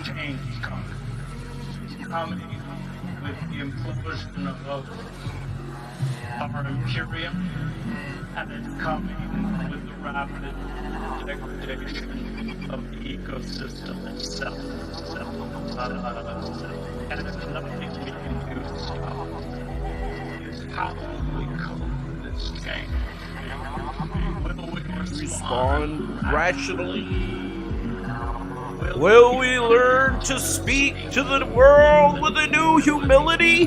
change coming with the implosion of our imperium, and it's coming with the rapid degradation of the ecosystem itself. And there's nothing we can do to stop it. It's how we cope with this game. Will we respond rationally? Will we learn to speak to the world with a new humility?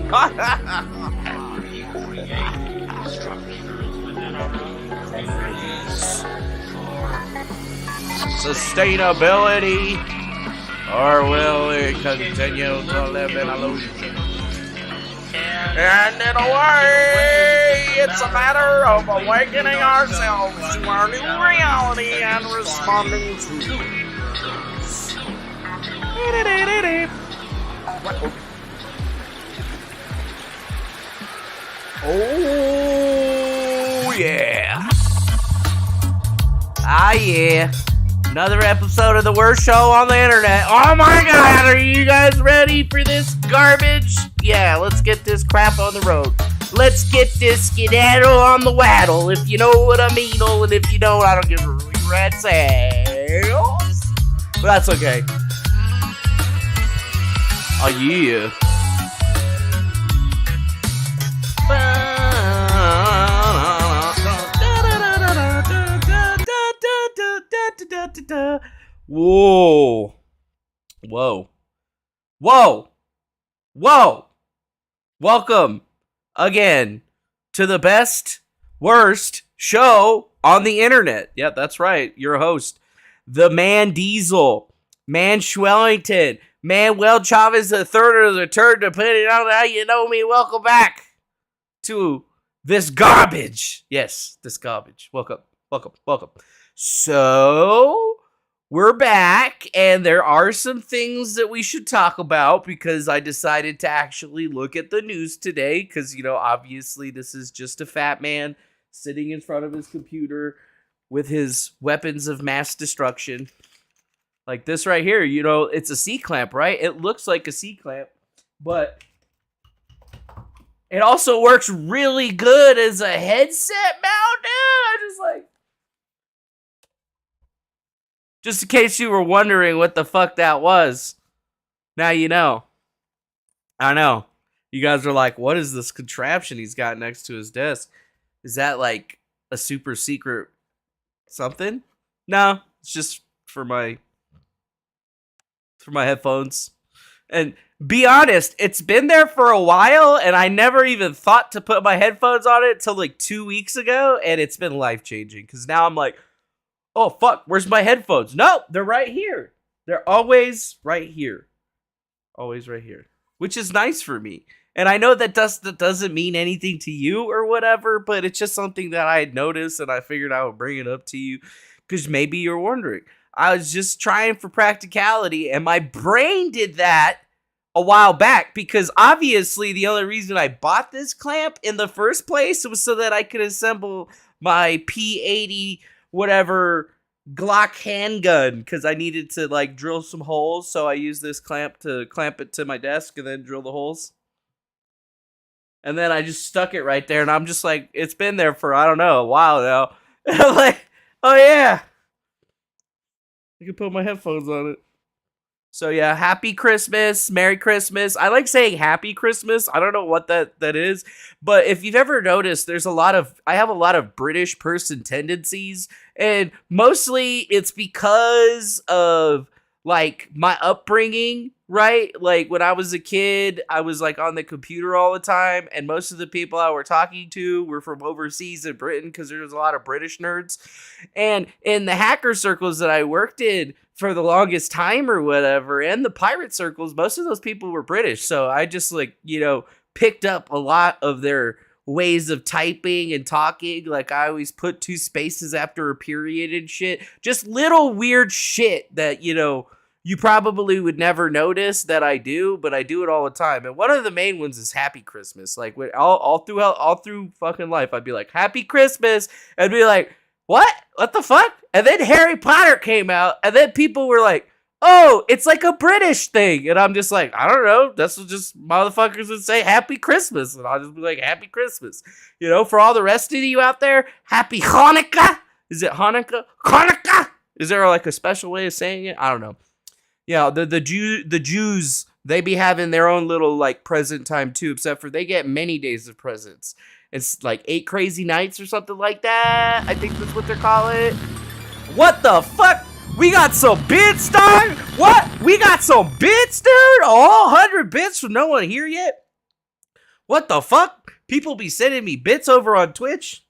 Sustainability? Or will we continue to live in illusion? And in a way, it's a matter of awakening ourselves to our new reality and responding to it. Oh, yeah. Ah, yeah. Another episode of the worst show on the internet. Oh my god, are you guys ready for this garbage? Yeah, let's get this crap on the road. Let's get this skedaddle on the waddle, if you know what I mean, and if you don't, I don't give a rat's ass. But that's okay. Oh yeah. Whoa. Whoa. Whoa. Whoa. Welcome again to the best, worst show on the internet. Yeah, that's right. Your host, the Man Diesel, Man Schwellington, Manuel Chavez the third or the turd, depending on how you know me. Welcome back to this garbage. Yes, this garbage. Welcome. So, we're back, and there are some things that we should talk about because I decided to actually look at the news today because, you know, obviously this is just a fat man sitting in front of his computer with his weapons of mass destruction. Like this right here, you know, it's a C-clamp, right? It looks like a C-clamp, but it also works really good as a headset mount, dude. I just like... Just in case you were wondering what the fuck that was, now you know. I know. You guys are like, what is this contraption he's got next to his desk? Is that like a super secret something? No, it's just for my headphones. And be honest, it's been there for a while, and I never even thought to put my headphones on it till like 2 weeks ago, and it's been life-changing, because now I'm like, oh, fuck, where's my headphones? No, they're right here. They're always right here. Always right here. Which is nice for me. And I know that doesn't mean anything to you or whatever, but it's just something that I had noticed, and I figured I would bring it up to you, because maybe you're wondering. I was just trying for practicality, and my brain did that a while back, because obviously the only reason I bought this clamp in the first place was so that I could assemble my P80 whatever Glock handgun, because I needed to like drill some holes, so I used this clamp to clamp it to my desk and then drill the holes. And then I just stuck it right there, and I'm just like, it's been there for, I don't know, a while now. And I'm like, oh yeah, I can put my headphones on it. So yeah, happy Christmas, Merry Christmas. I like saying happy Christmas. I don't know what that is, but if you've ever noticed, I have a lot of British person tendencies, and mostly it's because of like my upbringing, right? Like when I was a kid, I was like on the computer all the time, and most of the people I were talking to were from overseas in Britain because there was a lot of British nerds. And in the hacker circles that I worked in for the longest time or whatever, and the pirate circles, most of those people were British. So I just like, you know, picked up a lot of their ways of typing and talking. Like I always put 2 spaces after a period and shit. Just little weird shit that, you know, you probably would never notice that I do, but I do it all the time. And one of the main ones is Happy Christmas. Like all through fucking life, I'd be like, Happy Christmas, and be like, what? What the fuck? And then Harry Potter came out, and then people were like, oh, it's like a British thing. And I'm just like, I don't know. That's what just motherfuckers would say Happy Christmas. And I'll just be like, Happy Christmas. You know, for all the rest of you out there, Happy Hanukkah. Is it Hanukkah? Hanukkah. Is there like a special way of saying it? I don't know. Yeah, the Jews, they be having their own little like present time too, except for they get many days of presents. It's like 8 crazy nights or something like that. I think that's what they're calling it. What the fuck? We got some bits, dog? What? We got some bits, dude? All 100 bits from no one here yet? What the fuck? People be sending me bits over on Twitch?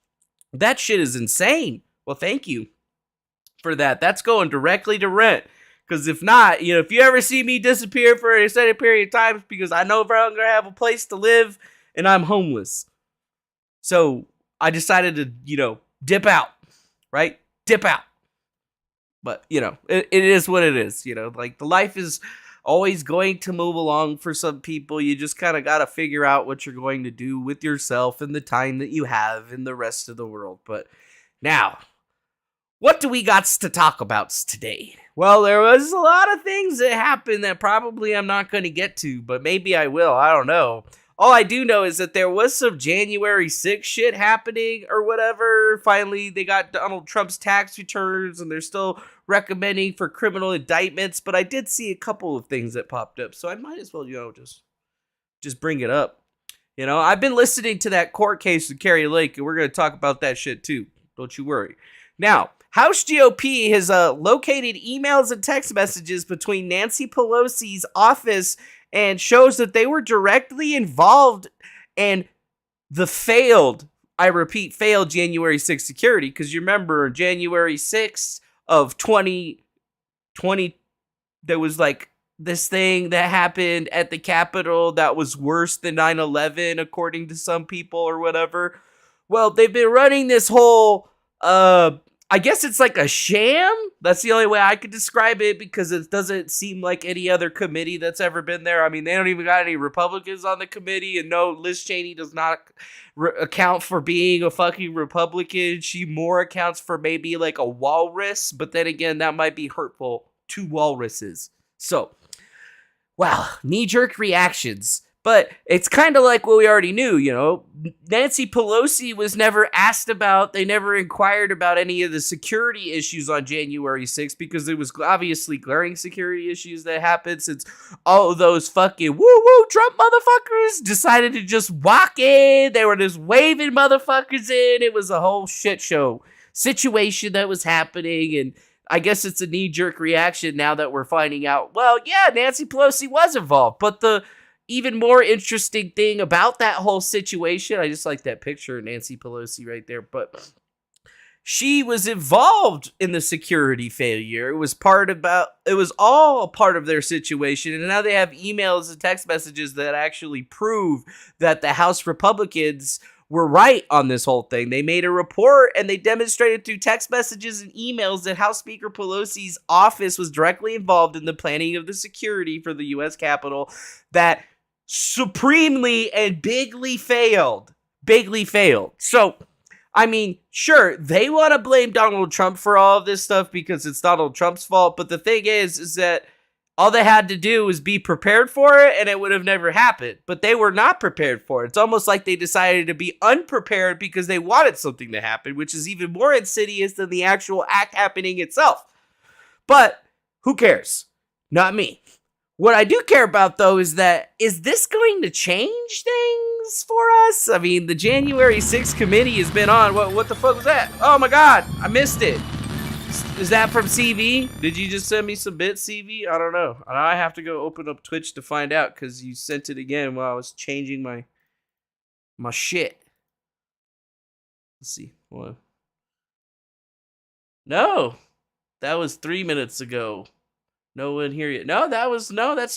That shit is insane. Well, thank you for that. That's going directly to rent. Because if not, you know, if you ever see me disappear for an extended period of time, it's because I know I'm going to have a place to live and I'm homeless. So I decided to, you know, dip out, right? Dip out. But, you know, it is what it is. You know, like the life is always going to move along for some people. You just kind of got to figure out what you're going to do with yourself and the time that you have in the rest of the world. But now, what do we got to talk about today? Well, there was a lot of things that happened that probably I'm not going to get to, but maybe I will. I don't know. All I do know is that there was some January 6th shit happening or whatever. Finally, they got Donald Trump's tax returns and they're still recommending for criminal indictments. But I did see a couple of things that popped up, so I might as well, you know, just bring it up. You know, I've been listening to that court case with Kari Lake, and we're going to talk about that shit too. Don't you worry. Now, House GOP has located emails and text messages between Nancy Pelosi's office and shows that they were directly involved in the failed January 6th security. Because you remember January 6th of 2020, there was like this thing that happened at the Capitol that was worse than 9/11, according to some people or whatever. Well, they've been running this whole I guess it's like a sham. That's the only way I could describe it, because it doesn't seem like any other committee that's ever been there. I mean, they don't even got any Republicans on the committee, and no, Liz Cheney does not account for being a fucking Republican. She more accounts for maybe like a walrus, but then again, that might be hurtful to walruses. So, wow, knee-jerk reactions. But it's kind of like what we already knew, you know. Nancy Pelosi was never asked about, they never inquired about any of the security issues on January 6th, because there was obviously glaring security issues that happened since all of those fucking woo-woo Trump motherfuckers decided to just walk in. They were just waving motherfuckers in. It was a whole shit show situation that was happening, and I guess it's a knee-jerk reaction now that we're finding out, well, yeah, Nancy Pelosi was involved, but the even more interesting thing about that whole situation, I just like that picture of Nancy Pelosi right there, but she was involved in the security failure. It was all part of their situation, and now they have emails and text messages that actually prove that the House Republicans were right on this whole thing. They made a report and they demonstrated through text messages and emails that House Speaker Pelosi's office was directly involved in the planning of the security for the U.S. Capitol that supremely and bigly failed. So, I mean, sure, they want to blame Donald Trump for all of this stuff because it's Donald Trump's fault, but the thing is that all they had to do was be prepared for it, and it would have never happened. But they were not prepared for it. It's almost like they decided to be unprepared because they wanted something to happen, which is even more insidious than the actual act happening itself. But who cares? Not me. What I do care about, though, is this going to change things for us? I mean, the January 6th committee has been on. What the fuck was that? Oh, my God. I missed it. Is that from CV? Did you just send me some bits, CV? I don't know. I have to go open up Twitch to find out because you sent it again while I was changing my shit. Let's see. What? No. That was 3 minutes ago. No one here yet. That's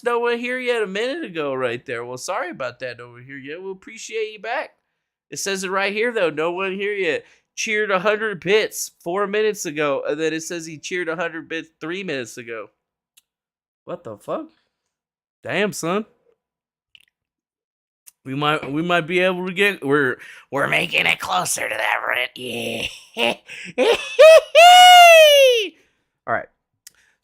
no one here yet a minute ago right there. Well, sorry about that, no one here yet. We'll appreciate you back. It says it right here, though. No one here yet. Cheered 100 bits 4 minutes ago. And then it says he cheered 100 bits 3 minutes ago. What the fuck? Damn, son. We might be able to get... We're making it closer to that, right? Yeah. All right.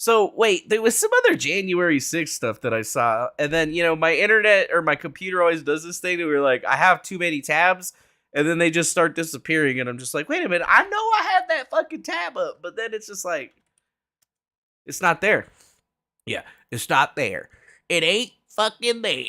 So wait, there was some other January 6th stuff that I saw, and then my internet or my computer always does this thing where like I have too many tabs, and then they just start disappearing, and I'm just like, wait a minute, I know I had that fucking tab up, but then it's just like, it's not there. Yeah, it's not there. It ain't fucking there.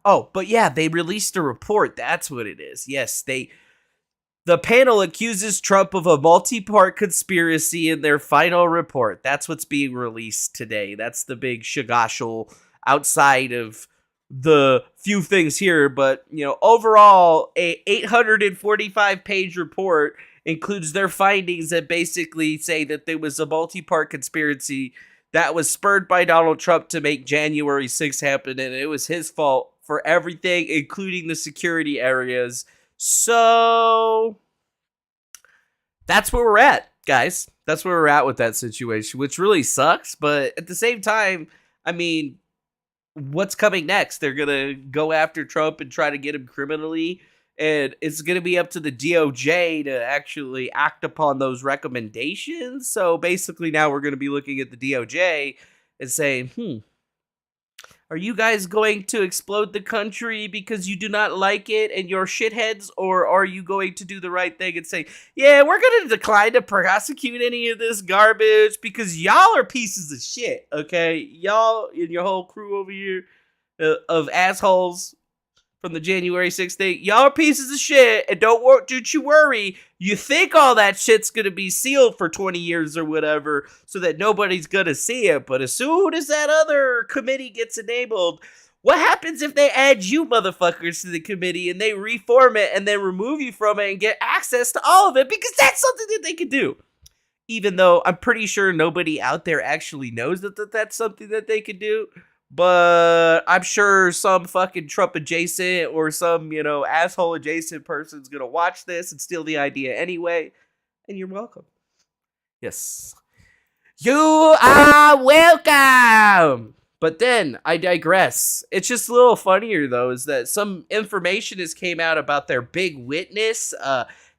Oh, but yeah, they released a report. That's what it is. Yes, the panel accuses Trump of a multi-part conspiracy in their final report. That's what's being released today. That's the big shagashal outside of the few things here. But, overall, a 845-page report includes their findings that basically say that there was a multi-part conspiracy that was spurred by Donald Trump to make January 6th happen, and it was his fault for everything, including the security areas. So that's where we're at, guys. That's where we're at with that situation, which really sucks. But at the same time, I mean, what's coming next? They're going to go after Trump and try to get him criminally. And it's going to be up to the DOJ to actually act upon those recommendations. So basically now we're going to be looking at the DOJ and saying, are you guys going to explode the country because you do not like it and you're shitheads? Or are you going to do the right thing and say, yeah, we're going to decline to prosecute any of this garbage because y'all are pieces of shit, okay? Y'all and your whole crew over here of assholes from the January 6th thing, y'all are pieces of shit, and don't you worry. You think all that shit's gonna be sealed for 20 years or whatever, so that nobody's gonna see it, but as soon as that other committee gets enabled, what happens if they add you motherfuckers to the committee, and they reform it, and then remove you from it, and get access to all of it, because that's something that they could do. Even though I'm pretty sure nobody out there actually knows that that's something that they could do. But I'm sure some fucking Trump adjacent or some, asshole adjacent person's gonna watch this and steal the idea anyway. And you're welcome. Yes. You are welcome! But then, I digress. It's just a little funnier, though, is that some information has came out about their big witness,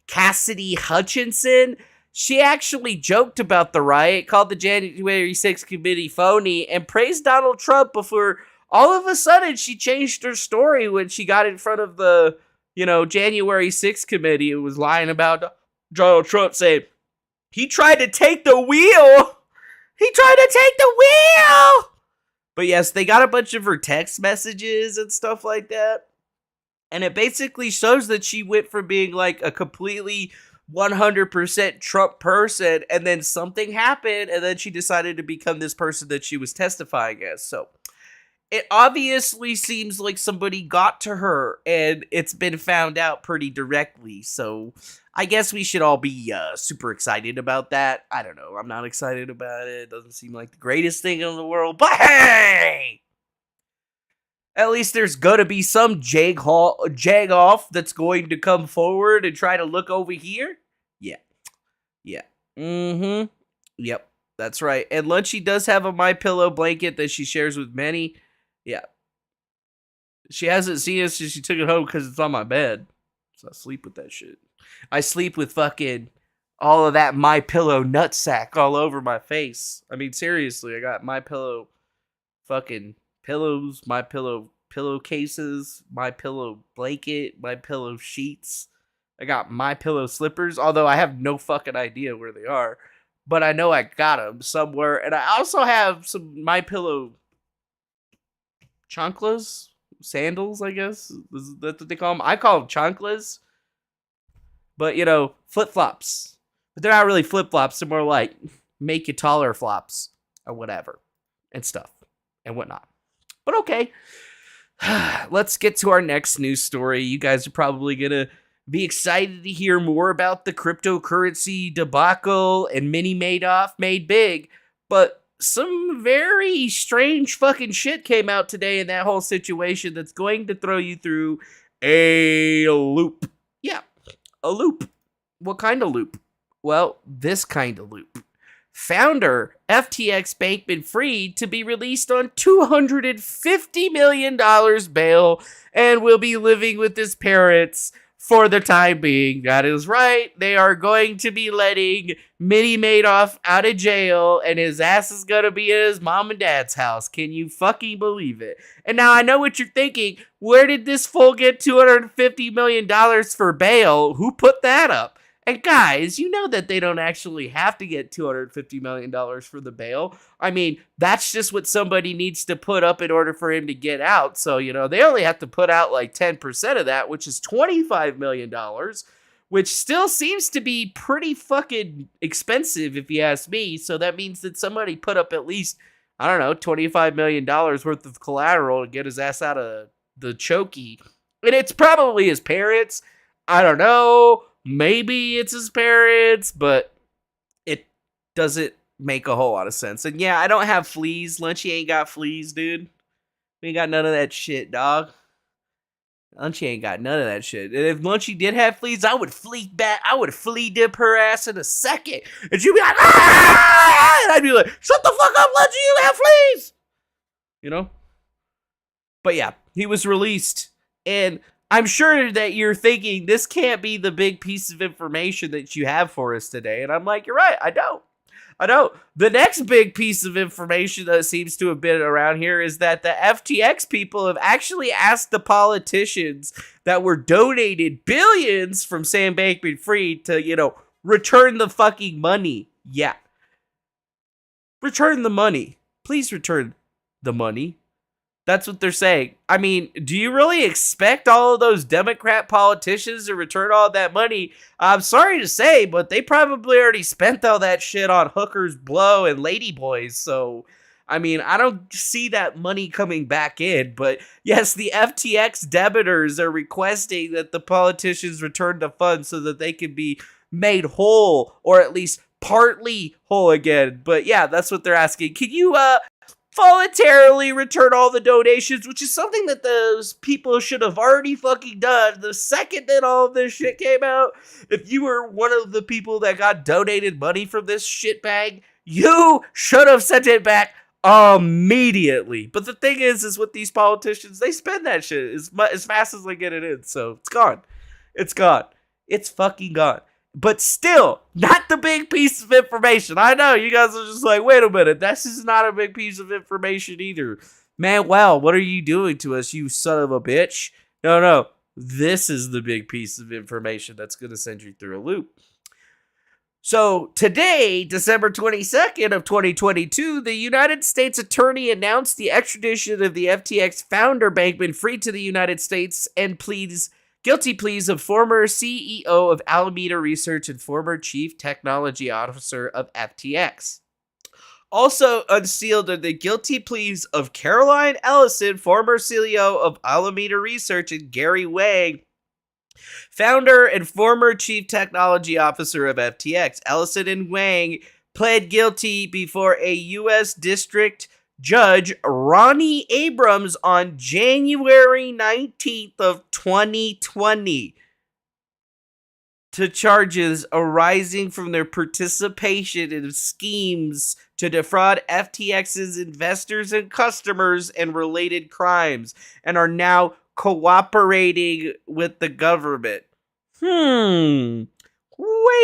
Cassidy Hutchinson. She actually joked about the riot, called the January 6th committee phony, and praised Donald Trump before all of a sudden she changed her story when she got in front of the, January 6th committee and was lying about Donald Trump, saying, he tried to take the wheel! He tried to take the wheel! But yes, they got a bunch of her text messages and stuff like that. And it basically shows that she went from being like a completely 100% Trump person, and then something happened, and then she decided to become this person that she was testifying as. So it obviously seems like somebody got to her, and it's been found out pretty directly. So I guess we should all be super excited about that. I don't know. I'm not excited about it. It doesn't seem like the greatest thing in the world, but hey! At least there's gonna be some jag off that's going to come forward and try to look over here. Yeah. Yep, that's right. And Lunchy does have a MyPillow blanket that she shares with many. Yeah. She hasn't seen it since she took it home because it's on my bed. So I sleep with that shit. I sleep with fucking all of that MyPillow nutsack all over my face. I mean, seriously, I got MyPillow fucking pillows, MyPillow pillowcases, MyPillow blanket, MyPillow sheets. I got MyPillow slippers, although I have no fucking idea where they are. But I know I got them somewhere. And I also have some MyPillow chanclas, sandals, I guess. Is that what they call them? I call them chanclas. But, flip-flops. But they're not really flip-flops. They're more like make you taller flops or whatever and stuff and whatnot. But okay. Let's get to our next news story. You guys are probably going to be excited to hear more about the cryptocurrency debacle and Mini Madoff made big. But some very strange fucking shit came out today in that whole situation that's going to throw you through a loop. Yeah, a loop. What kind of loop? Well, this kind of loop. Founder FTX Bankman-Fried to be released on $250 million bail and will be living with his parents for the time being. That is right. They are going to be letting Mini Madoff out of jail, and his ass is going to be at his mom and dad's house. Can you fucking believe it? And now I know what you're thinking. Where did this fool get $250 million for bail? Who put that up? And guys, you know that they don't actually have to get $250 million for the bail. I mean, that's just what somebody needs to put up in order for him to get out. So, they only have to put out like 10% of that, which is $25 million, which still seems to be pretty fucking expensive if you ask me. So that means that somebody put up at least, I don't know, $25 million worth of collateral to get his ass out of the chokey. And it's probably his parents. I don't know. Maybe it's his parents, but it doesn't make a whole lot of sense. And yeah, I don't have fleas. Lunchy ain't got fleas, dude. We ain't got none of that shit, dog. Lunchy ain't got none of that shit. And if Lunchy did have fleas, I would flea dip her ass in a second. And she'd be like, ah! And I'd be like, shut the fuck up, Lunchy, you have fleas! But yeah, he was released. And I'm sure that you're thinking, this can't be the big piece of information that you have for us today. And I'm like, you're right, I don't. The next big piece of information that seems to have been around here is that the FTX people have actually asked the politicians that were donated billions from Sam Bankman-Fried to, return the fucking money. Yeah. Return the money. Please return the money. That's what they're saying. I mean, do you really expect all of those Democrat politicians to return all that money? I'm sorry to say, but they probably already spent all that shit on hookers, blow, and ladyboys. So, I mean, I don't see that money coming back in. But yes, the FTX debitors are requesting that the politicians return the funds so that they can be made whole, or at least partly whole again. But yeah, that's what they're asking. Can you, voluntarily return all the donations, which is something that those people should have already fucking done the second that all of this shit came out. If you were one of the people that got donated money from this shitbag, you should have sent it back immediately. But the thing is with these politicians, they spend that shit as fast as they get it in. So it's gone. It's fucking gone. But still, not the big piece of information. I know, you guys are just like, wait a minute, this is not a big piece of information either. Man, wow, what are you doing to us, you son of a bitch? No, this is the big piece of information that's going to send you through a loop. So today, December 22nd of 2022, the United States Attorney announced the extradition of the FTX founder Bankman-Fried to the United States and guilty pleas of former CEO of Alameda Research and former Chief Technology Officer of FTX. Also unsealed are the guilty pleas of Caroline Ellison, former CEO of Alameda Research, and Gary Wang, founder and former Chief Technology Officer of FTX. Ellison and Wang pled guilty before a U.S. District Judge Ronnie Abrams on January 19th of 2020 to charges arising from their participation in schemes to defraud FTX's investors and customers and related crimes, and are now cooperating with the government. Wait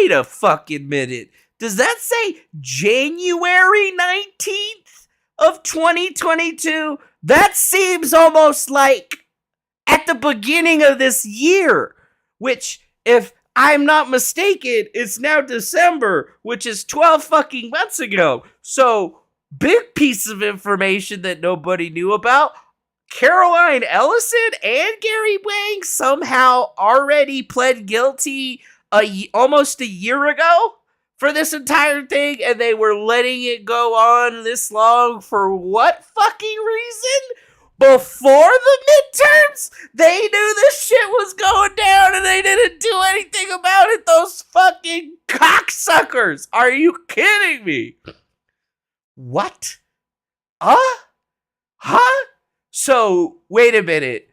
a fucking minute. Does that say January 19th? Of 2022, that seems almost like at the beginning of this year, which, if I'm not mistaken, it's now December, which is 12 fucking months ago. So, big piece of information that nobody knew about. Caroline Ellison and Gary Wang somehow already pled guilty almost a year ago for this entire thing, and they were letting it go on this long for what fucking reason? Before the midterms? They knew this shit was going down and they didn't do anything about it, those fucking cocksuckers! Are you kidding me? What? Huh? So, wait a minute.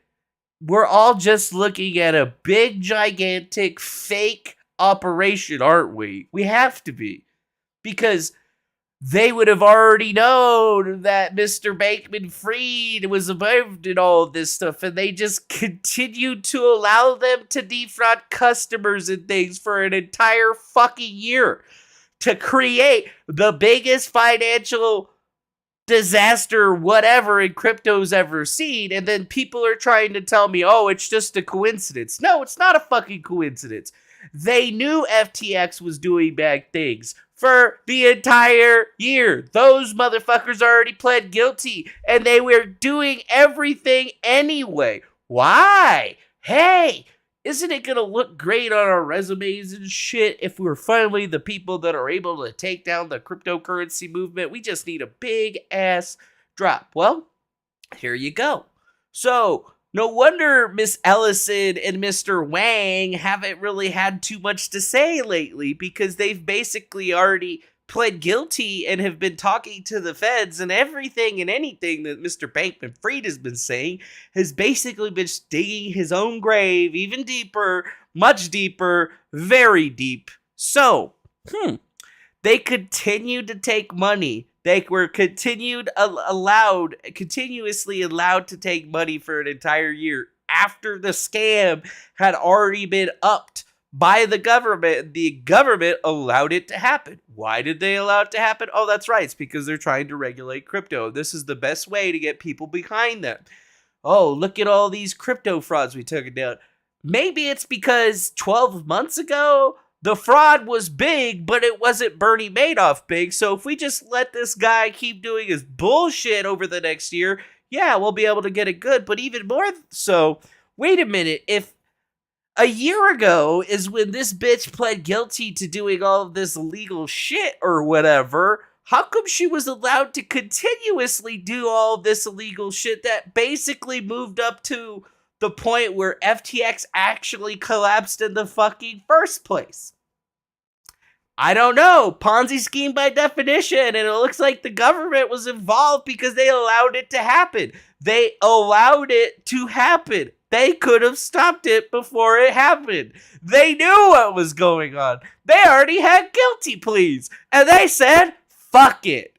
We're all just looking at a big, gigantic, fake operation, aren't we? We have to be. Because they would have already known that Mr. Bankman-Fried was involved in all of this stuff, and they just continued to allow them to defraud customers and things for an entire fucking year to create the biggest financial disaster whatever in crypto's ever seen. And then people are trying to tell me, oh, it's just a coincidence. No, it's not a fucking coincidence. They knew FTX was doing bad things for the entire year. Those motherfuckers already pled guilty, and they were doing everything anyway. Why? Hey, isn't it gonna look great on our resumes and shit if we're finally the people that are able to take down the cryptocurrency movement? We just need a big ass drop. Well, here you go. So, no wonder Miss Ellison and Mr. Wang haven't really had too much to say lately, because they've basically already pled guilty and have been talking to the feds, and everything and anything that Mr. Bankman-Fried has been saying has basically been digging his own grave even deeper, much deeper, very deep. So, they continued to take money. They were continuously allowed to take money for an entire year after the scam had already been upped by the government. The government allowed it to happen. Why did they allow it to happen? Oh, that's right. It's because they're trying to regulate crypto. This is the best way to get people behind them. Oh, look at all these crypto frauds we took down. Maybe it's because 12 months ago, the fraud was big, but it wasn't Bernie Madoff big. So if we just let this guy keep doing his bullshit over the next year, yeah, we'll be able to get it good. But even more so, wait a minute. If a year ago is when this bitch pled guilty to doing all of this illegal shit or whatever, how come she was allowed to continuously do all of this illegal shit that basically moved up to the point where FTX actually collapsed in the fucking first place? I don't know. Ponzi scheme by definition, and it looks like the government was involved because they allowed it to happen. They allowed it to happen. They could have stopped it before it happened. They knew what was going on. They already had guilty pleas, and they said, fuck it.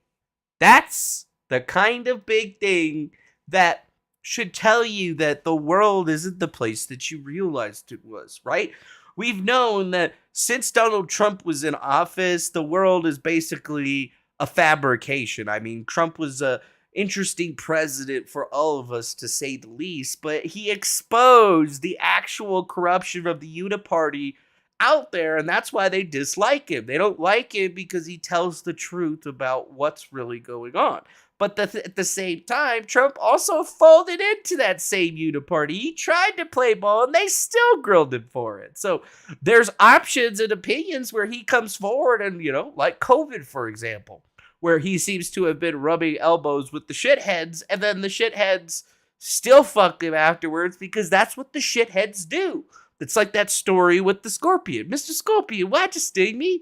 That's the kind of big thing that should tell you that the world isn't the place that you realized it was, right? We've known that since Donald Trump was in office, the world is basically a fabrication. I mean, Trump was a interesting president for all of us, to say the least, but he exposed the actual corruption of the Uniparty out there, and that's why they dislike him. They don't like him because he tells the truth about what's really going on. But at the same time, Trump also folded into that same Uniparty. He tried to play ball, and they still grilled him for it. So there's options and opinions where he comes forward and, like COVID, for example, where he seems to have been rubbing elbows with the shitheads, and then the shitheads still fuck him afterwards because that's what the shitheads do. It's like that story with the scorpion. Mr. Scorpion, why'd you sting me?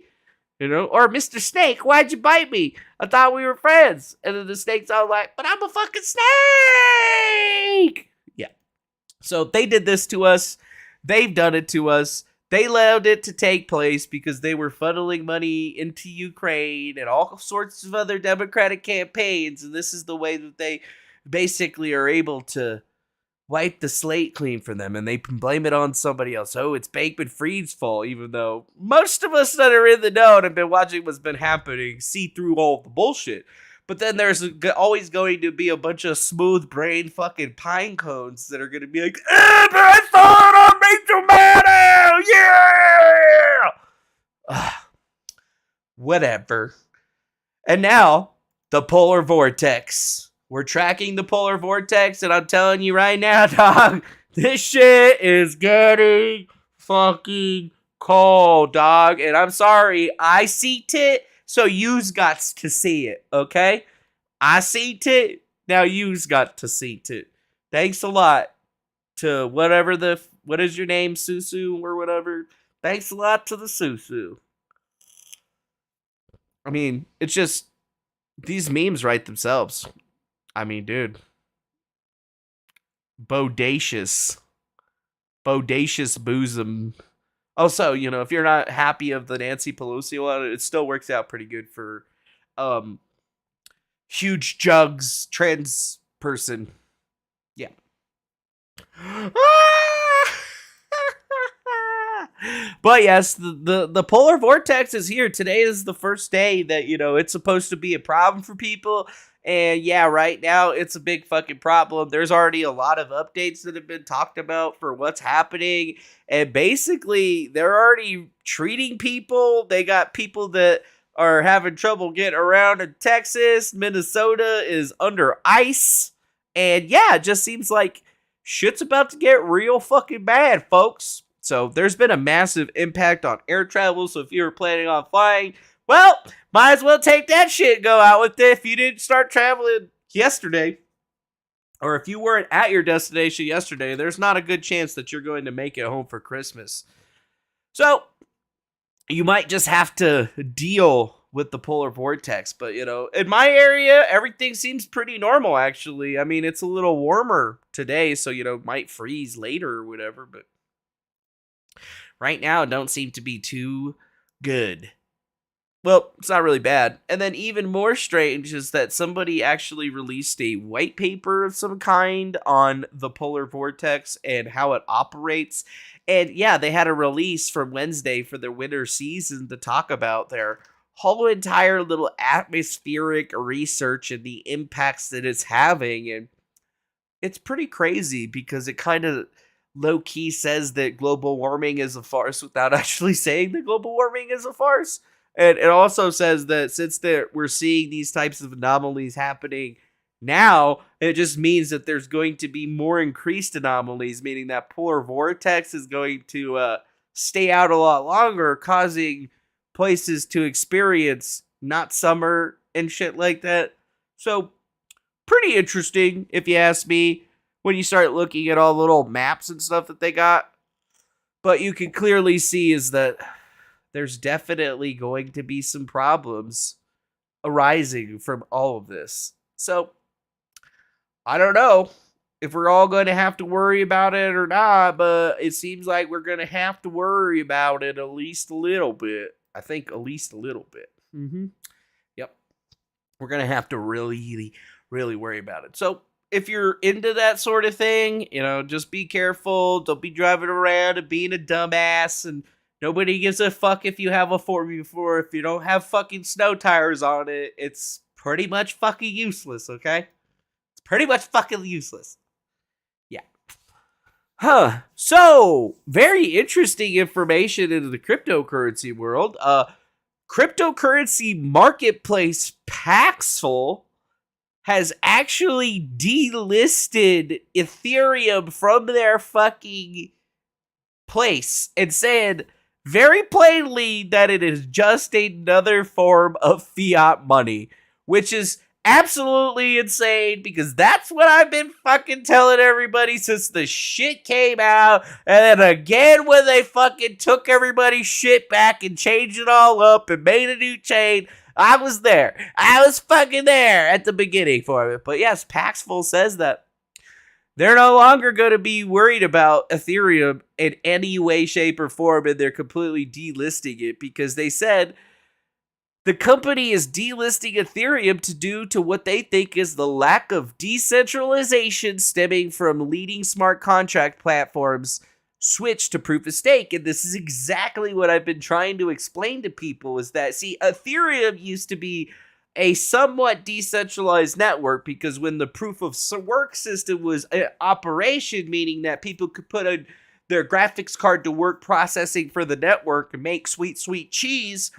Or Mr. Snake, why'd you bite me? I thought we were friends. And then the snake's all like, but I'm a fucking snake! Yeah. So they did this to us. They've done it to us. They allowed it to take place because they were funneling money into Ukraine and all sorts of other Democratic campaigns. And this is the way that they basically are able to wipe the slate clean for them, and they can blame it on somebody else. Oh, it's Bankman-Fried's fault, even though most of us that are in the know and have been watching what's been happening see through all the bullshit. But then there's always going to be a bunch of smooth-brained fucking pine cones that are going to be like, but I thought I made you mad! Yeah! Whatever. And now, the polar vortex. We're tracking the polar vortex, and I'm telling you right now, dog, this shit is getting fucking cold, dog. And I'm sorry, I see it, so you's got to see it, okay? I see it, now you's got to see it. Thanks a lot to what is your name, Susu or whatever? Thanks a lot to the Susu. I mean, it's just, these memes write themselves. I mean, dude. Bodacious bosom. Also, if you're not happy of the Nancy Pelosi one, it still works out pretty good for huge jugs trans person. Yeah. But yes, the polar vortex is here. Today is the first day that, it's supposed to be a problem for people. And yeah, right now it's a big fucking problem. There's already a lot of updates that have been talked about for what's happening. And basically, they're already treating people. They got people that are having trouble getting around in Texas. Minnesota is under ice. And yeah, it just seems like shit's about to get real fucking bad, folks. So there's been a massive impact on air travel. So if you were planning on flying, well, might as well take that shit and go out with it if you didn't start traveling yesterday. Or if you weren't at your destination yesterday, there's not a good chance that you're going to make it home for Christmas. So you might just have to deal with the polar vortex. But, in my area, everything seems pretty normal, actually. I mean, it's a little warmer today, so, might freeze later or whatever. But right now, it don't seem to be too good. Well, it's not really bad. And then even more strange is that somebody actually released a white paper of some kind on the polar vortex and how it operates. And yeah, they had a release from Wednesday for their winter season to talk about their whole entire little atmospheric research and the impacts that it's having. And it's pretty crazy because it kind of low-key says that global warming is a farce without actually saying that global warming is a farce. And it also says that since we're seeing these types of anomalies happening now, it just means that there's going to be more increased anomalies, meaning that polar vortex is going to stay out a lot longer, causing places to experience not summer and shit like that. So, pretty interesting, if you ask me, when you start looking at all the little maps and stuff that they got. But you can clearly see is that there's definitely going to be some problems arising from all of this. So, I don't know if we're all going to have to worry about it or not, but it seems like we're going to have to worry about it at least a little bit. I think at least a little bit. Yep. We're going to have to really, really worry about it. So, if you're into that sort of thing, just be careful. Don't be driving around and being a dumbass. And nobody gives a fuck if you have a 4x4. If you don't have fucking snow tires on it, it's pretty much fucking useless, okay? It's pretty much fucking useless. Yeah. So, very interesting information into the cryptocurrency world. Cryptocurrency marketplace Paxful has actually delisted Ethereum from their fucking place and said very plainly that it is just another form of fiat money, which is absolutely insane because that's what I've been fucking telling everybody since the shit came out. And then again when they fucking took everybody's shit back and changed it all up and made a new chain. I was there. I was fucking there at the beginning for it. But yes, Paxful says that they're no longer going to be worried about Ethereum in any way, shape, or form, and they're completely delisting it because they said the company is delisting Ethereum due to what they think is the lack of decentralization stemming from leading smart contract platforms switch to proof of stake. And this is exactly what I've been trying to explain to people is that, see, Ethereum used to be a somewhat decentralized network because when the proof of work system was in operation, meaning that people could put their graphics card to work processing for the network and make sweet, sweet cheese,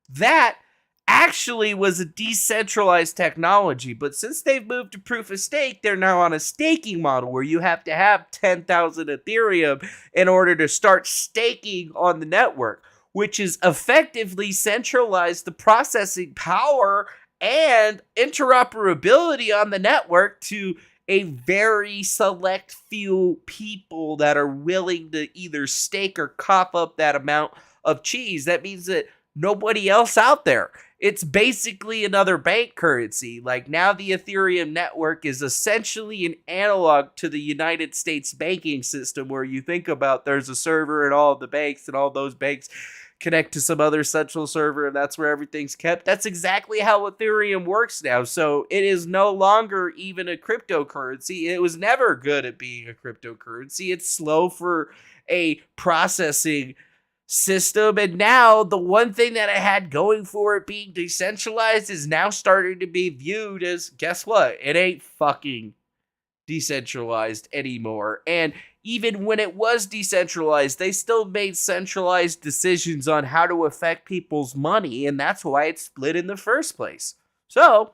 that actually was a decentralized technology. But since they've moved to proof of stake, they're now on a staking model where you have to have 10,000 Ethereum in order to start staking on the network, which is effectively centralized the processing power and interoperability on the network to a very select few people that are willing to either stake or cough up that amount of cheese. That means that nobody else out there. It's basically another bank currency. Like now the Ethereum network is essentially an analog to the United States banking system where you think about there's a server in all of the banks and all those banks connect to some other central server, and that's where everything's kept. That's exactly how Ethereum works now. So it is no longer even a cryptocurrency. It was never good at being a cryptocurrency. It's slow for a processing system, and now the one thing that it had going for it being decentralized is now starting to be viewed as, guess what? It ain't fucking decentralized anymore. And even when it was decentralized, they still made centralized decisions on how to affect people's money, and that's why it split in the first place. So,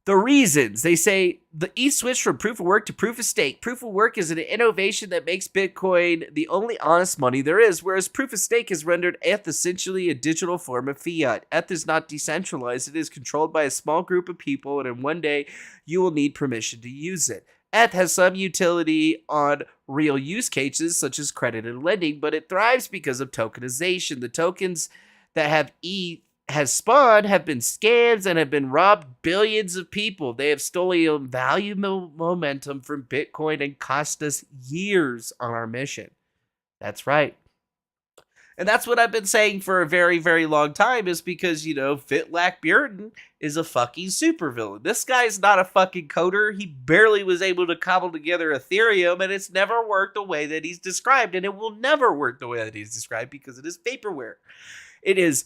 the reasons. They say the ETH switched from proof of work to proof of stake. Proof of work is an innovation that makes Bitcoin the only honest money there is, whereas proof of stake has rendered ETH essentially a digital form of fiat. ETH is not decentralized. It is controlled by a small group of people, and in one day, you will need permission to use it. ETH has some utility on real use cases, such as credit and lending, but it thrives because of tokenization. The tokens that have ETH has spawned have been scams and have been robbed billions of people. They have stolen valuable momentum from Bitcoin and cost us years on our mission. That's right. And that's what I've been saying for a very, very long time, is because, Fitlack Bjorn is a fucking supervillain. This guy's not a fucking coder. He barely was able to cobble together Ethereum, and it's never worked the way that he's described, and it will never work the way that he's described because it is vaporware. It is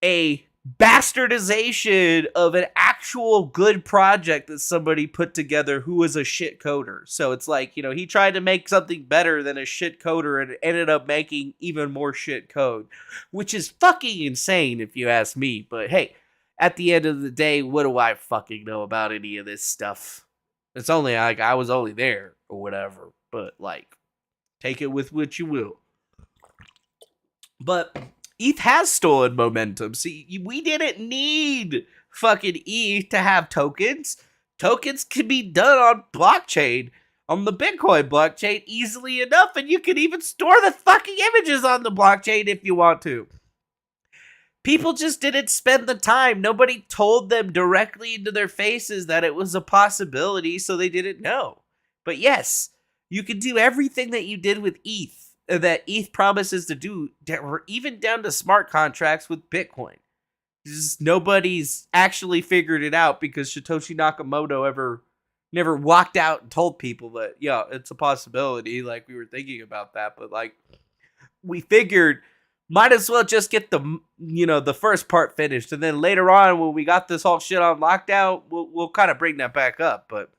a bastardization of an actual good project that somebody put together who was a shit coder. So it's like, he tried to make something better than a shit coder and ended up making even more shit code, which is fucking insane if you ask me. But hey, at the end of the day, what do I fucking know about any of this stuff? It's only like I was only there or whatever, but like, take it with what you will. But ETH has stolen momentum. See, we didn't need fucking ETH to have tokens. Tokens can be done on blockchain, on the Bitcoin blockchain, easily enough, and you can even store the fucking images on the blockchain if you want to. People just didn't spend the time. Nobody told them directly into their faces that it was a possibility, so they didn't know. But yes, you can do everything that you did with ETH, that ETH promises to do, even down to smart contracts with Bitcoin. Just nobody's actually figured it out because Satoshi Nakamoto never walked out and told people that, yeah, it's a possibility. Like, we were thinking about that, but like, we figured might as well just get the first part finished, and then later on when we got this whole shit on lockdown, we'll kind of bring that back up, but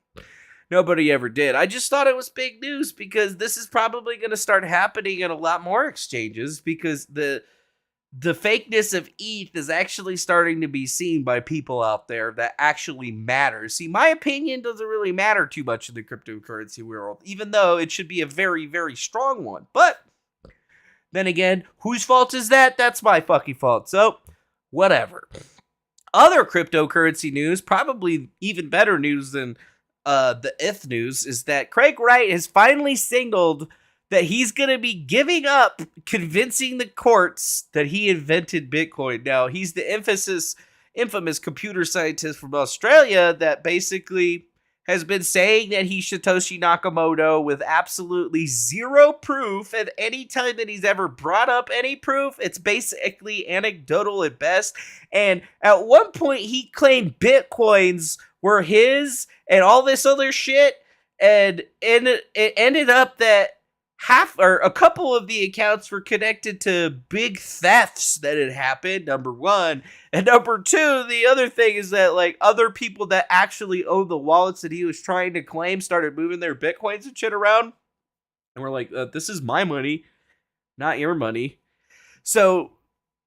nobody ever did. I just thought it was big news because this is probably going to start happening in a lot more exchanges because the fakeness of ETH is actually starting to be seen by people out there that actually matters. See, my opinion doesn't really matter too much in the cryptocurrency world, even though it should be a very, very strong one. But then again, whose fault is that? That's my fucking fault. So, whatever. Other cryptocurrency news, probably even better news than the ETH news, is that Craig Wright has finally signaled that he's going to be giving up convincing the courts that he invented Bitcoin. Now, he's the infamous computer scientist from Australia that basically has been saying that he's Satoshi Nakamoto with absolutely zero proof, and any time that he's ever brought up any proof, it's basically anecdotal at best. And at one point, he claimed Bitcoins were his and all this other shit, and it ended up that half or a couple of the accounts were connected to big thefts that had happened, number one. And number two, the other thing is that like other people that actually owned the wallets that he was trying to claim started moving their Bitcoins and shit around. And we're like, this is my money, not your money. So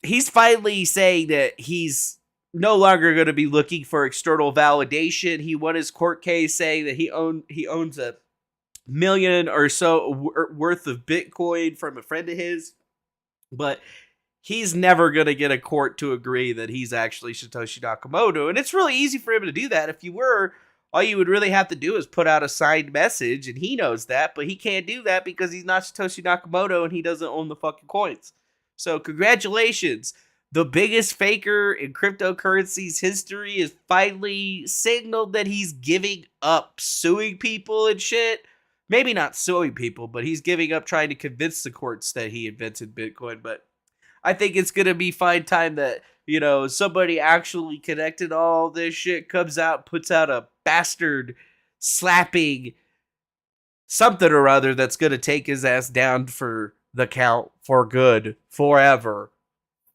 he's finally saying that he's no longer going to be looking for external validation. He won his court case saying that he owns $1 million or so worth of Bitcoin from a friend of his, but he's never going to get a court to agree that he's actually Satoshi Nakamoto. And it's really easy for him to do that. If you were, all you would really have to do is put out a signed message, and he knows that, but he can't do that because he's not Satoshi Nakamoto and he doesn't own the fucking coins. So congratulations. The biggest faker in cryptocurrency's history has finally signaled that he's giving up suing people and shit. Maybe not suing people, but he's giving up trying to convince the courts that he invented Bitcoin. But I think it's gonna be fine time that, you know, somebody actually connected all this shit comes out, puts out a bastard slapping something or other that's gonna take his ass down for the count, for good, forever,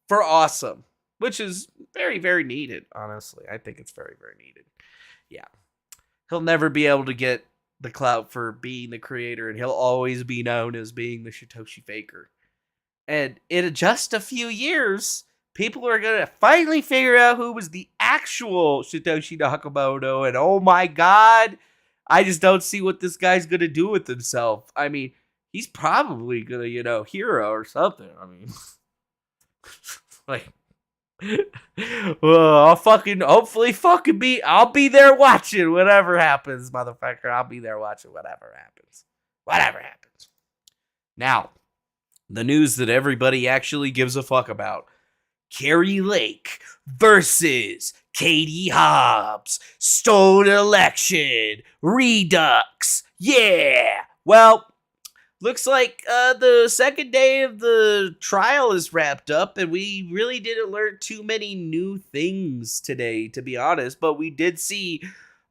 for awesome, which is very, very needed. Honestly, I think it's very, very needed. Yeah, he'll never be able to get the clout for being the creator, and he'll always be known as being the Satoshi Faker. And in just a few years, people are gonna finally figure out who was the actual Satoshi Nakamoto. And oh my god, I just don't see what this guy's gonna do with himself. I mean, he's probably gonna, you know, hero or something. I mean, like, well, I'll be there watching whatever happens, motherfucker. I'll be there watching whatever happens. Whatever happens. Now, the news that everybody actually gives a fuck about. Kari Lake versus Katie Hobbs. Stolen election. Redux. Yeah. Well, looks like the second day of the trial is wrapped up, and we really didn't learn too many new things today, to be honest, but we did see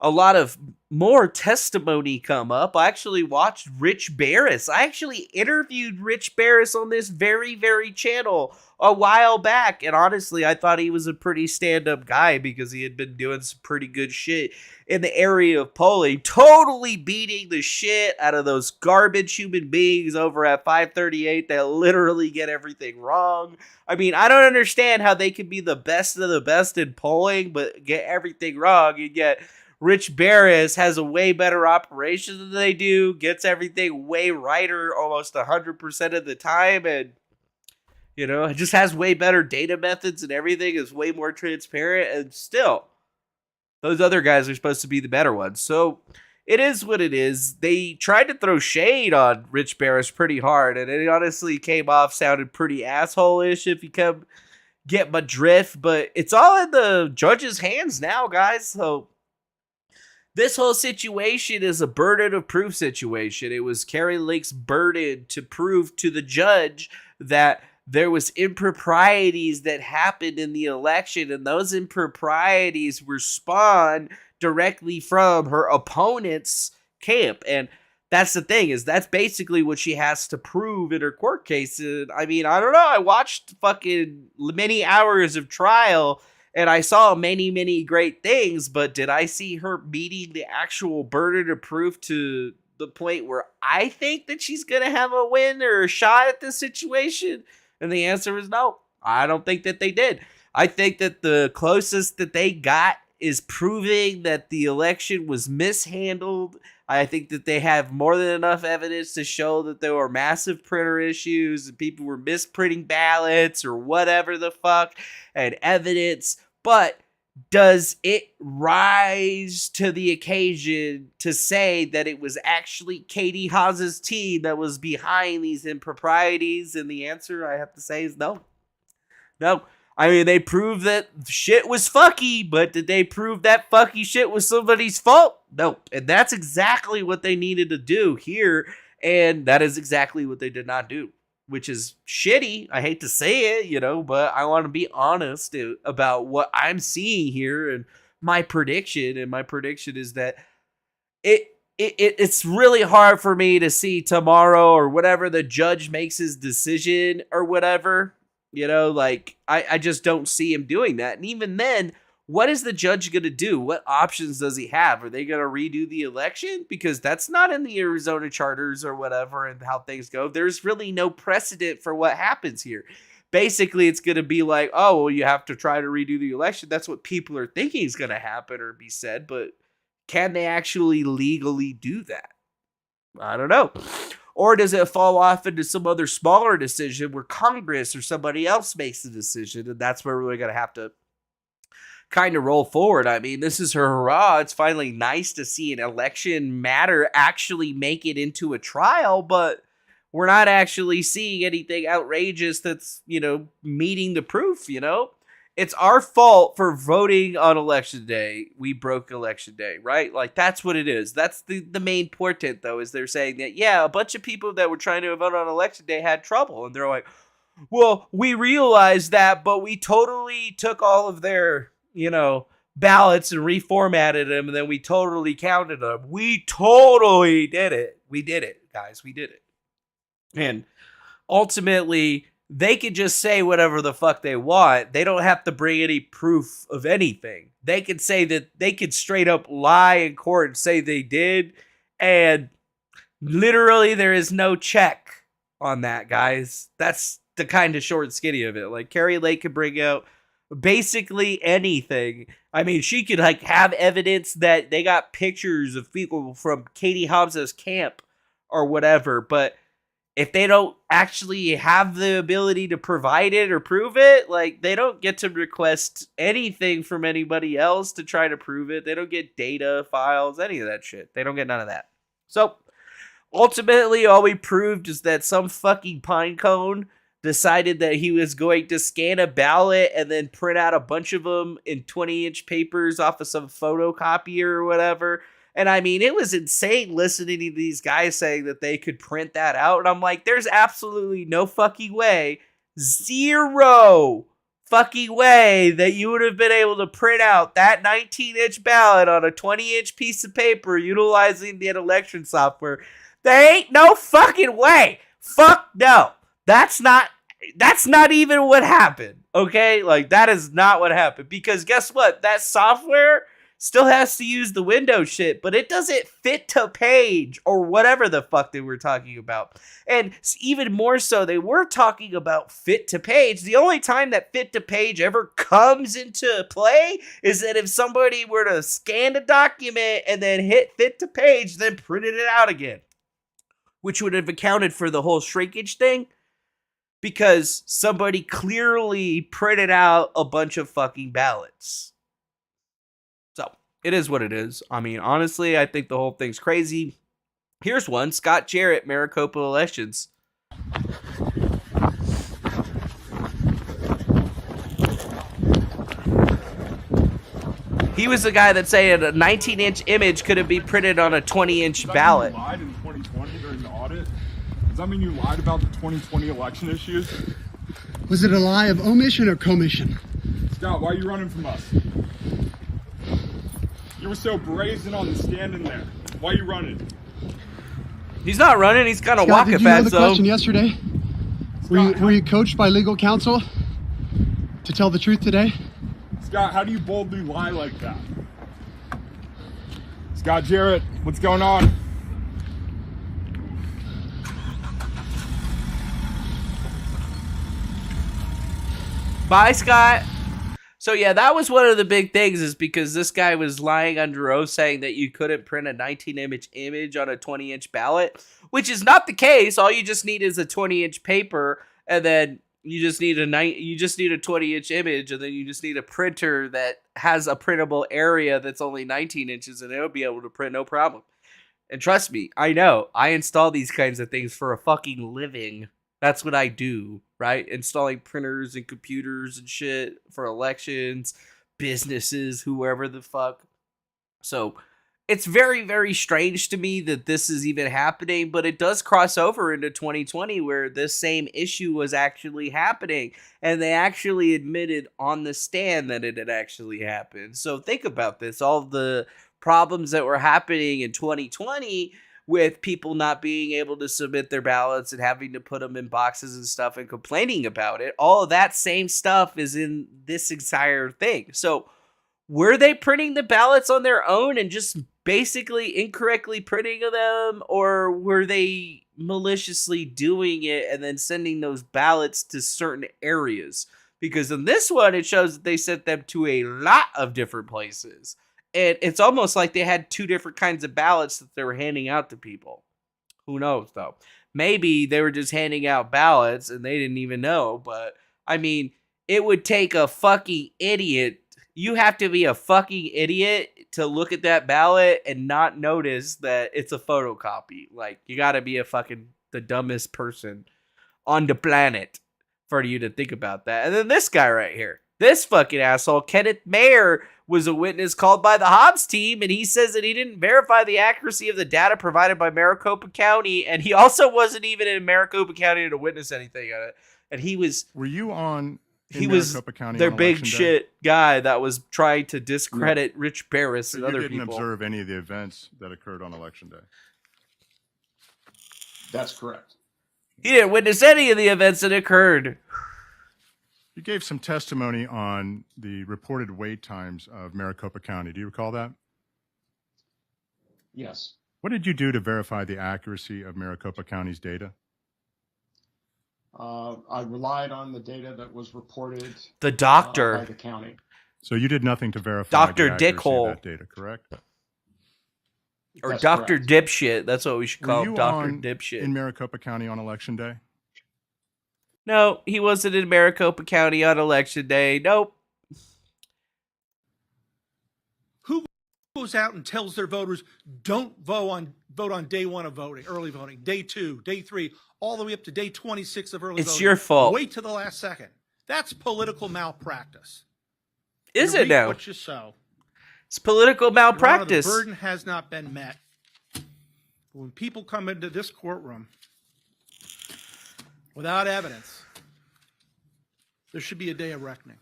a lot of more testimony come up. I actually watched Rich Barris. I actually interviewed Rich Barris on this very, very channel a while back, and honestly, I thought he was a pretty stand-up guy because he had been doing some pretty good shit in the area of polling, totally beating the shit out of those garbage human beings over at 538 that literally get everything wrong. I mean, I don't understand how they can be the best of the best in polling, but get everything wrong, and yet Rich Barris has a way better operation than they do, gets everything way righter almost 100% of the time, and, you know, it just has way better data methods and everything is way more transparent, and still, those other guys are supposed to be the better ones. So, it is what it is. They tried to throw shade on Rich Barris pretty hard, and it honestly came off, sounded pretty asshole-ish if you come get my drift, but it's all in the judge's hands now, guys, so this whole situation is a burden of proof situation. It was Kari Lake's burden to prove to the judge that there was improprieties that happened in the election, and those improprieties were spawned directly from her opponent's camp. And that's the thing, is that's basically what she has to prove in her court case. And I mean, I don't know. I watched fucking many hours of trial, and I saw many, many great things, but did I see her meeting the actual burden of proof to the point where I think that she's going to have a win or a shot at this situation? And the answer is no. I don't think that they did. I think that the closest that they got is proving that the election was mishandled. I think that they have more than enough evidence to show that there were massive printer issues and people were misprinting ballots or whatever the fuck, and evidence. But does it rise to the occasion to say that it was actually Katie Haas's team that was behind these improprieties? And the answer, I have to say, is no. No. I mean, they proved that shit was fucky, but did they prove that fucky shit was somebody's fault? Nope. And that's exactly what they needed to do here, and that is exactly what they did not do, which is shitty. I hate to say it, you know, but I want to be honest about what I'm seeing here and my prediction. And my prediction is that it's really hard for me to see tomorrow or whatever the judge makes his decision or whatever. You know, like, I just don't see him doing that. And even then, what is the judge going to do? What options does he have? Are they going to redo the election? Because that's not in the Arizona charters or whatever and how things go. There's really no precedent for what happens here. Basically, it's going to be like, oh, well, you have to try to redo the election. That's what people are thinking is going to happen or be said. But can they actually legally do that? I don't know. Or does it fall off into some other smaller decision where Congress or somebody else makes the decision, and that's where we're going to have to kind of roll forward? I mean, this is her hurrah. It's finally nice to see an election matter actually make it into a trial, but we're not actually seeing anything outrageous that's, you know, meeting the proof, you know? It's our fault for voting on election day. We broke election day, right? Like, that's what it is. That's the main portent, though, is they're saying that, yeah, a bunch of people that were trying to vote on election day had trouble. And they're like, well, we realized that, but we totally took all of their, ballots and reformatted them, and then we totally counted them. We totally did it. We did it, guys. We did it. And ultimately, they could just say whatever the fuck they want. They don't have to bring any proof of anything. They could say that they could straight up lie in court and say they did, and literally there is no check on that, guys. That's the kind of short and skinny of it. Like, Kari Lake could bring out basically anything. I mean, she could have evidence that they got pictures of people from Katie Hobbs's camp or whatever, but if they don't actually have the ability to provide it or prove it, they don't get to request anything from anybody else to try to prove it. They don't get data, files, any of that shit. They don't get none of that. So, ultimately, all we proved is that some fucking pinecone decided that he was going to scan a ballot and then print out a bunch of them in 20-inch papers off of some photocopier or whatever. And I mean, it was insane listening to these guys saying that they could print that out. And I'm like, there's absolutely no fucking way, zero fucking way that you would have been able to print out that 19-inch ballot on a 20-inch piece of paper utilizing the election software. There ain't no fucking way. Fuck no. That's not even what happened. Okay? That is not what happened. Because guess what? That software still has to use the Windows shit, but it doesn't fit to page or whatever the fuck they were talking about. And even more so, they were talking about fit to page. The only time that fit to page ever comes into play is that if somebody were to scan a document and then hit fit to page, then printed it out again, which would have accounted for the whole shrinkage thing, because somebody clearly printed out a bunch of fucking ballots. So, it is what it is. I mean, honestly, I think the whole thing's crazy. Here's one. Scott Jarrett, Maricopa elections. He was the guy that said a 19-inch image couldn't be printed on a 20-inch ballot. You lied in 2020 during the audit? Does that mean you lied about the 2020 election issues? Was it a lie of omission or commission? Scott, why are you running from us? You were so brazen on the stand in there. Why are you running? He's not running. He's kind of walking fast. Did you know the question yesterday? Were you coached by legal counsel to tell the truth today? Scott, how do you boldly lie like that? Scott Jarrett, what's going on? Bye, Scott. So yeah, that was one of the big things, is because this guy was lying under oath saying that you couldn't print a 19-inch image on a 20-inch ballot, which is not the case. All you just need is a 20-inch paper, and then you just need a 20-inch image, and then you just need a printer that has a printable area that's only 19 inches, and it'll be able to print no problem. And trust me, I know. I install these kinds of things for a fucking living. That's what I do, right? Installing printers and computers and shit for elections, businesses, whoever the fuck. So it's very, very strange to me that this is even happening, but it does cross over into 2020 where this same issue was actually happening, and they actually admitted on the stand that it had actually happened. So think about this. All the problems that were happening in 2020 with people not being able to submit their ballots and having to put them in boxes and stuff and complaining about it, all of that same stuff is in this entire thing. So were they printing the ballots on their own and just basically incorrectly printing them, or were they maliciously doing it and then sending those ballots to certain areas? Because in this one, it shows that they sent them to a lot of different places. And it's almost like they had two different kinds of ballots that they were handing out to people. Who knows, though? Maybe they were just handing out ballots and they didn't even know. But, I mean, it would take a fucking idiot. You have to be a fucking idiot to look at that ballot and not notice that it's a photocopy. Like, you gotta be the dumbest person on the planet for you to think about that. And then this guy right here. This fucking asshole, Kenneth Mayer, was a witness called by the Hobbs team, and he says that he didn't verify the accuracy of the data provided by Maricopa County, and he also wasn't even in Maricopa County to witness anything on it. And he was... Were you on... He was County their on big election day? shit guy that was trying to discredit Rich Barris So and you other didn't people. observe any of the events that occurred on election day? That's correct. He didn't witness any of the events that occurred. You gave some testimony on the reported wait times of Maricopa County. Do you recall that? Yes. What did you do to verify the accuracy of Maricopa County's data? I relied on the data that was reported The by doctor, the county. So you did nothing to verify Dr. the accuracy Dickhole. of that data, correct? or That's Dr. correct. Dipshit. That's what we should Were call you him, Dr. on Dipshit. in Maricopa County on election day? No, he wasn't in Maricopa County on election day. Nope. Who goes out and tells their voters don't vote on day one of voting, early voting, day 2, day 3, all the way up to day 26 of early It's voting? your fault. Wait to the last second. That's political malpractice. Is You it reap now? what you sow. It's political Your Honor, malpractice. the burden has not been met. When people come into this courtroom without evidence, there should be a day of reckoning.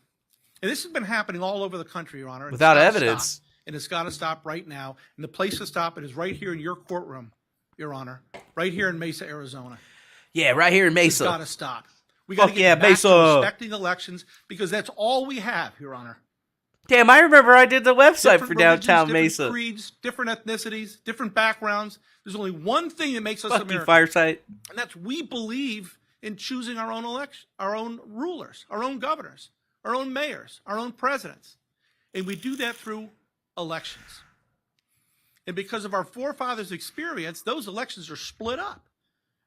And this has been happening all over the country, Your Honor. and it's Without gotta evidence. stop. And it's got to stop right now. And the place to stop it is right here in your courtroom, Your Honor, right here in Mesa, Arizona. Yeah, right here in It's got Mesa. to stop. We got to Fuck get yeah, back Mesa. to respecting elections because that's all we have, Your Honor. Damn, I remember I did the website Different for religions, downtown different Mesa. creeds, different ethnicities, different backgrounds. There's only one thing that makes us Fuck you, American, Fireside. and that's we believe in choosing our own election, our own rulers, our own governors, our own mayors, our own presidents, and we do that through elections. And because of our forefathers' experience, those elections are split up,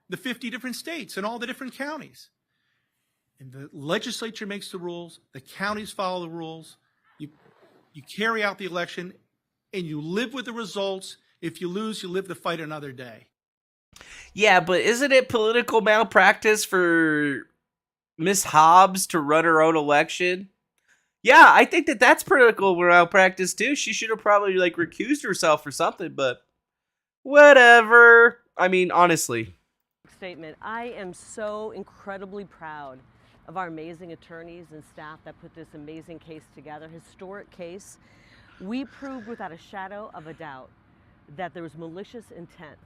the 50 different states and all the different counties. And the legislature makes the rules, the counties follow the rules. You carry out the election, and you live with the results. If you lose, you live to fight another day. Yeah, but isn't it political malpractice for Miss Hobbs to run her own election? Yeah, I think that that's political malpractice too. She should have probably like recused herself or something, but whatever. I mean, honestly. Statement. I am so incredibly proud of our amazing attorneys and staff that put this amazing case together, historic case. We proved without a shadow of a doubt that there was malicious intent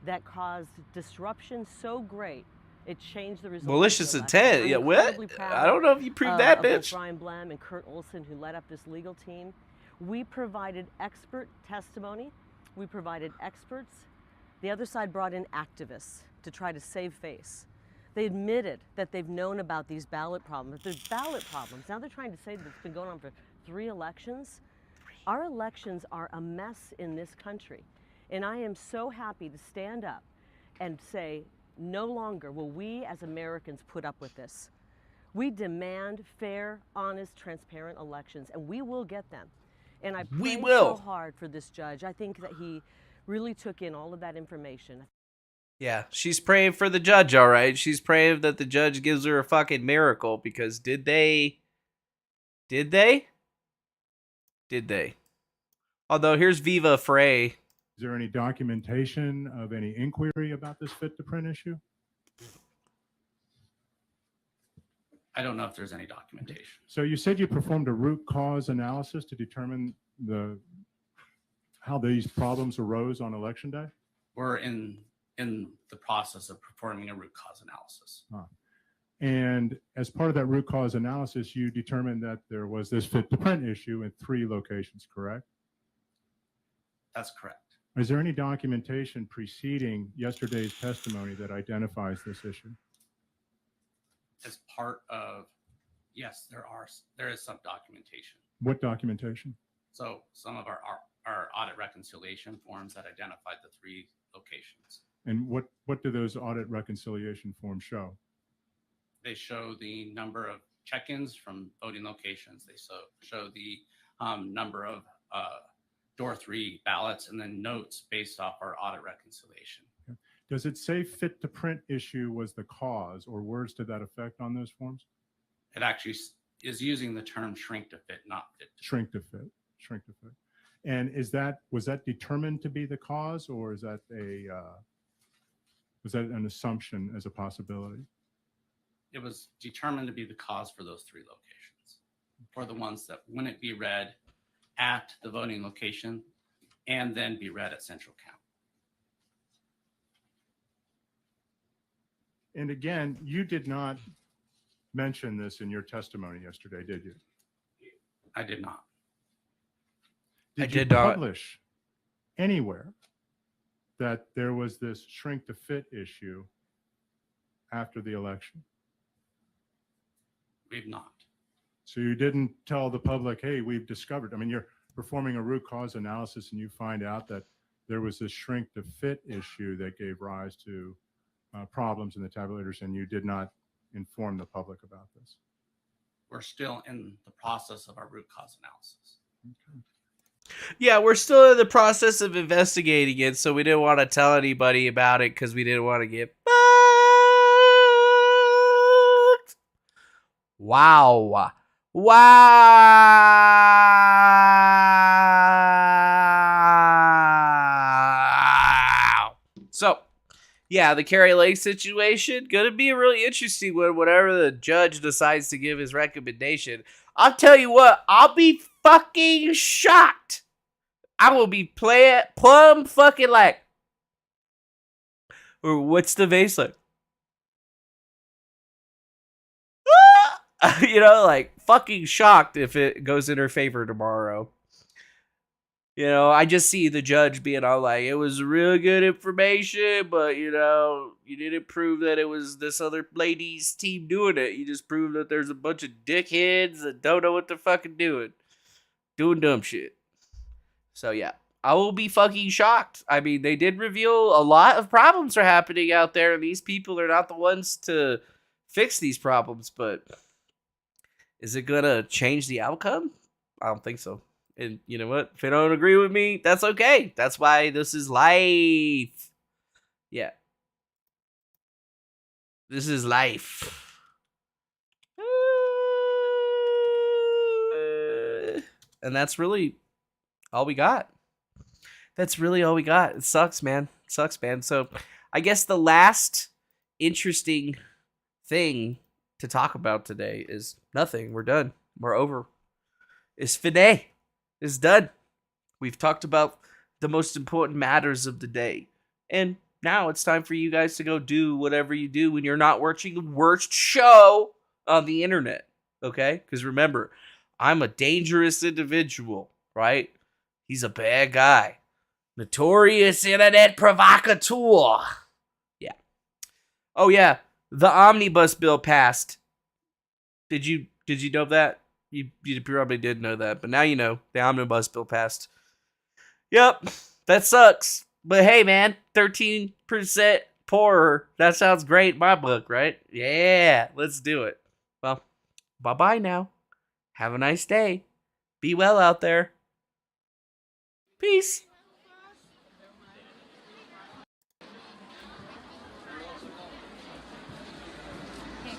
that caused disruption so great it changed the results. Malicious of the election. intent? I'm Yeah, what? incredibly proud I don't know if you proved that, of both bitch. Brian Blem and Kurt Olson, who led up this legal team. We provided expert testimony. We provided experts. The other side brought in activists to try to save face. They admitted that they've known about these ballot problems. There's ballot problems. Now they're trying to say that it's been going on for 3 elections. Our elections are a mess in this country. And I am so happy to stand up and say, no longer will we as Americans put up with this. We demand fair, honest, transparent elections, and we will get them. And I We pray will. so hard for this judge. I think that he really took in all of that information. Yeah, she's praying for the judge, all right. She's praying that the judge gives her a fucking miracle because did they? Did they? Did they? Although here's Viva Frey. Is there any documentation of any inquiry about this fit to print issue? I don't know if there's any documentation. So you said you performed a root cause analysis to determine how these problems arose on election day? We're in the process of performing a root cause analysis. And as part of that root cause analysis, you determined that there was this fit to print issue in 3 locations, correct? That's correct. Is there any documentation preceding yesterday's testimony that identifies this issue? As part of, yes, there is some documentation. What documentation? So some of our audit reconciliation forms that identified the 3 locations. And what do those audit reconciliation forms show? They show the number of check-ins from voting locations. They show the number of door 3 ballots and then notes based off our audit reconciliation. Okay. Does it say fit to print issue was the cause or words to that effect on those forms? It actually is using the term shrink to fit, not fit to Shrink to fit. Shrink to fit. And was that determined to be the cause, or is that was that an assumption as a possibility? It was determined to be the cause for those 3 locations, for the ones that wouldn't be read at the voting location and then be read at central count. And again, you did not mention this in your testimony yesterday, did you? I did not. Did I you did not. publish anywhere that there was this shrink to fit issue after the election? We've not. So you didn't tell the public, hey, we've discovered, I mean, you're performing a root cause analysis and you find out that there was this shrink to fit issue that gave rise to problems in the tabulators, and you did not inform the public about this. We're still in the process of our root cause analysis. Okay. Yeah, we're still in the process of investigating it, so we didn't want to tell anybody about it because we didn't want to get fucked. Wow. Wow. So, yeah, the Kari Lake situation, gonna be a really interesting one whenever the judge decides to give his recommendation. I'll tell you what, I'll be fucking shocked. I will be plumb fucking like, or what's the vase like? You know, like fucking shocked if it goes in her favor tomorrow. You know, I just see the judge being all like, it was really good information, but, you know, you didn't prove that it was this other lady's team doing it. You just proved that there's a bunch of dickheads that don't know what they're fucking doing dumb shit. So, yeah, I will be fucking shocked. I mean, they did reveal a lot of problems are happening out there, and these people are not the ones to fix these problems, but is it going to change the outcome? I don't think so. And you know what? If they don't agree with me, that's okay. That's why this is life. Yeah. This is life. And that's really all we got. That's really all we got. It sucks, man. It sucks, man. So I guess the last interesting thing to talk about today is nothing. We're done. We're over. It's fine. It's done. We've talked about the most important matters of the day. And now it's time for you guys to go do whatever you do when you're not watching the worst show on the internet. Okay? Because remember, I'm a dangerous individual, right? He's a bad guy. Notorious internet provocateur. Yeah. Oh, yeah. The omnibus bill passed. Did you know that? You probably did know that, but now you know. The omnibus bill passed. Yep, that sucks. But hey, man, 13% poorer. That sounds great in my book, right? Yeah, let's do it. Well, bye-bye now. Have a nice day. Be well out there. Peace. Okay,